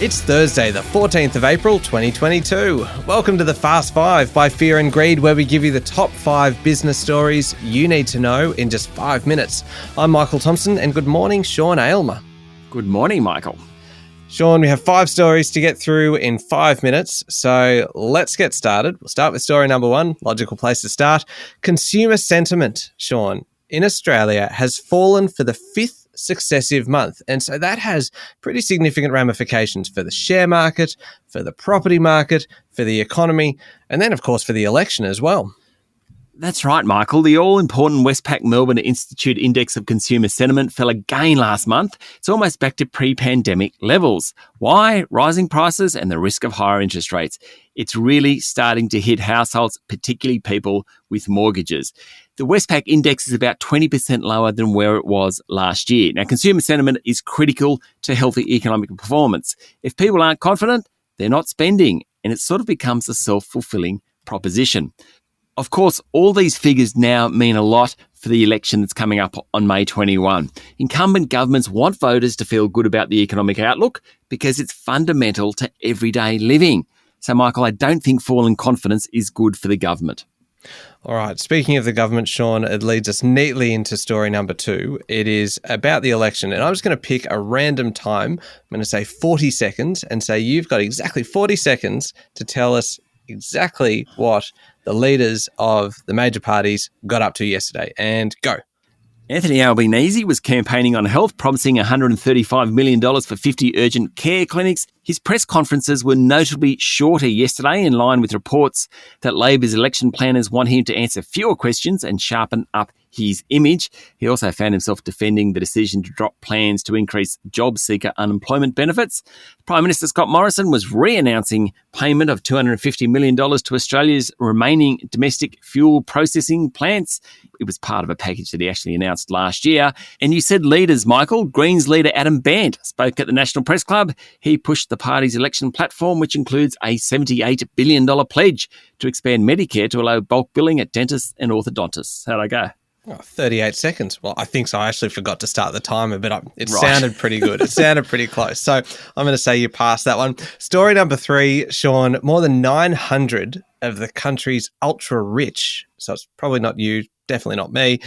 It's Thursday, the 14th of April, 2022. Welcome to the Fast Five by Fear and Greed, where we give you the top 5 business stories you need to know in just 5 minutes. I'm Michael Thompson, and good morning, Sean Aylmer. Good morning, Michael. Sean, we have 5 stories to get through in 5 minutes, so let's get started. We'll start with story number 1, logical place to start. Consumer sentiment, Sean, in Australia has fallen for the 5th successive month. And so that has pretty significant ramifications for the share market, for the property market, for the economy, and then, of course, for the election as well. That's right, Michael. The all-important Westpac Melbourne Institute Index of Consumer Sentiment fell again last month. It's almost back to pre-pandemic levels. Why? Rising prices and the risk of higher interest rates. It's really starting to hit households, particularly people with mortgages. The Westpac index is about 20% lower than where it was last year. Now, consumer sentiment is critical to healthy economic performance. If people aren't confident, they're not spending, and it sort of becomes a self-fulfilling proposition. Of course, all these figures now mean a lot for the election that's coming up on May 21. Incumbent governments want voters to feel good about the economic outlook because it's fundamental to everyday living. So, Michael, I don't think falling confidence is good for the government. All right. Speaking of the government, Sean, it leads us neatly into story number 2. It is about the election, and I'm just going to pick a random time. I'm going to say 40 seconds and say you've got exactly 40 seconds to tell us exactly what the leaders of the major parties got up to yesterday. And go. Anthony Albanese was campaigning on health, promising $135 million for 50 urgent care clinics. His press conferences were notably shorter yesterday, in line with reports that Labor's election planners want him to answer fewer questions and sharpen up his image. He also found himself defending the decision to drop plans to increase job seeker unemployment benefits. Prime Minister Scott Morrison was re-announcing payment of $250 million to Australia's remaining domestic fuel processing plants. It was part of a package that he actually announced last year. And you said leaders, Michael. Greens leader Adam Bandt spoke at the National Press Club. He pushed the party's election platform, which includes a $78 billion pledge to expand Medicare to allow bulk billing at dentists and orthodontists. How'd I go? 38 seconds. Well, I think so. I actually forgot to start the timer, but it sounded pretty good. It sounded pretty close. So I'm going to say you passed that one. Story number 3, Sean, more than 900 of the country's ultra-rich, so it's probably not you, definitely not me,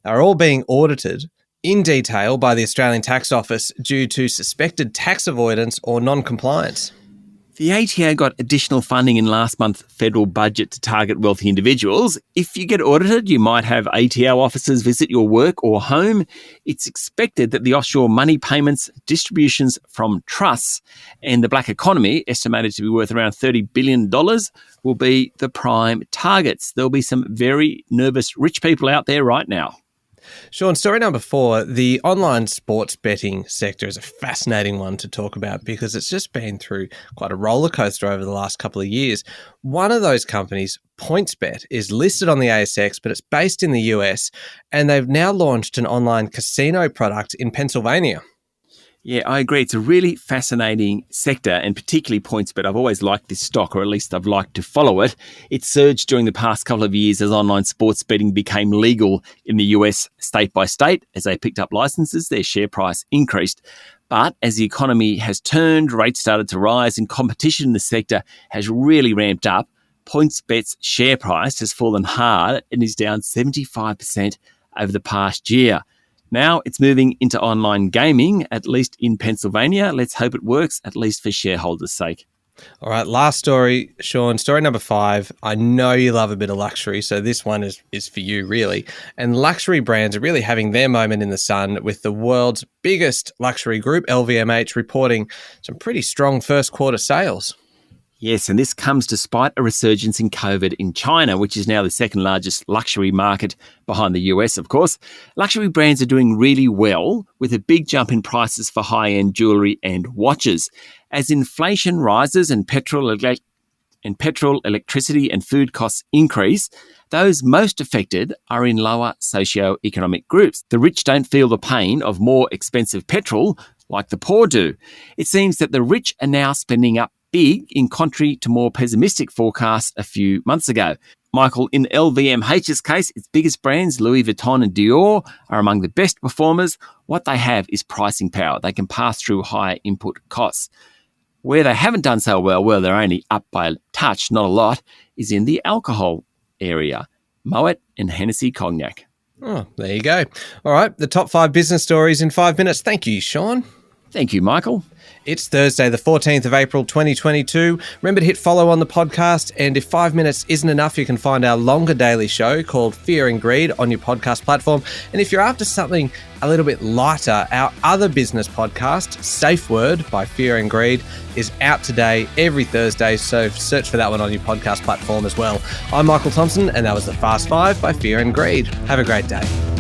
are all being audited in detail by the Australian Tax Office due to suspected tax avoidance or non-compliance. The ATO got additional funding in last month's federal budget to target wealthy individuals. If you get audited, you might have ATO officers visit your work or home. It's expected that the offshore money payments, distributions from trusts, and the black economy, estimated to be worth around $30 billion, will be the prime targets. There'll be some very nervous rich people out there right now. Sean, story number 4, the online sports betting sector is a fascinating one to talk about because it's just been through quite a roller coaster over the last couple of years. One of those companies, PointsBet, is listed on the ASX, but it's based in the US, and they've now launched an online casino product in Pennsylvania. Yeah, I agree. It's a really fascinating sector, and particularly PointsBet. I've always liked this stock, or at least I've liked to follow it. It surged during the past couple of years as online sports betting became legal in the US state by state. As they picked up licenses, their share price increased. But as the economy has turned, rates started to rise, and competition in the sector has really ramped up. PointsBet's share price has fallen hard and is down 75% over the past year. Now it's moving into online gaming, at least in Pennsylvania. Let's hope it works, at least for shareholders' sake. All right, last story, Sean, story number 5. I know you love a bit of luxury, so this one is for you, really. And luxury brands are really having their moment in the sun with the world's biggest luxury group, LVMH, reporting some pretty strong first quarter sales. Yes, and this comes despite a resurgence in COVID in China, which is now the second largest luxury market behind the US, of course. Luxury brands are doing really well, with a big jump in prices for high-end jewellery and watches. As inflation rises and petrol, electricity and food costs increase, those most affected are in lower socio-economic groups. The rich don't feel the pain of more expensive petrol like the poor do. It seems that the rich are now spending up big, in contrary to more pessimistic forecasts a few months ago. Michael, in LVMH's case, its biggest brands, Louis Vuitton and Dior, are among the best performers. What they have is pricing power. They can pass through higher input costs. Where they haven't done so well, they're only up by a touch, not a lot, is in the alcohol area. Moet and Hennessy Cognac. Oh, there you go. All right, the top 5 business stories in 5 minutes. Thank you, Sean. Thank you, Michael. It's Thursday, the 14th of April, 2022. Remember to hit follow on the podcast. And if 5 minutes isn't enough, you can find our longer daily show called Fear and Greed on your podcast platform. And if you're after something a little bit lighter, our other business podcast, Safe Word by Fear and Greed, is out today every Thursday. So search for that one on your podcast platform as well. I'm Michael Thompson, and that was the Fast 5 by Fear and Greed. Have a great day.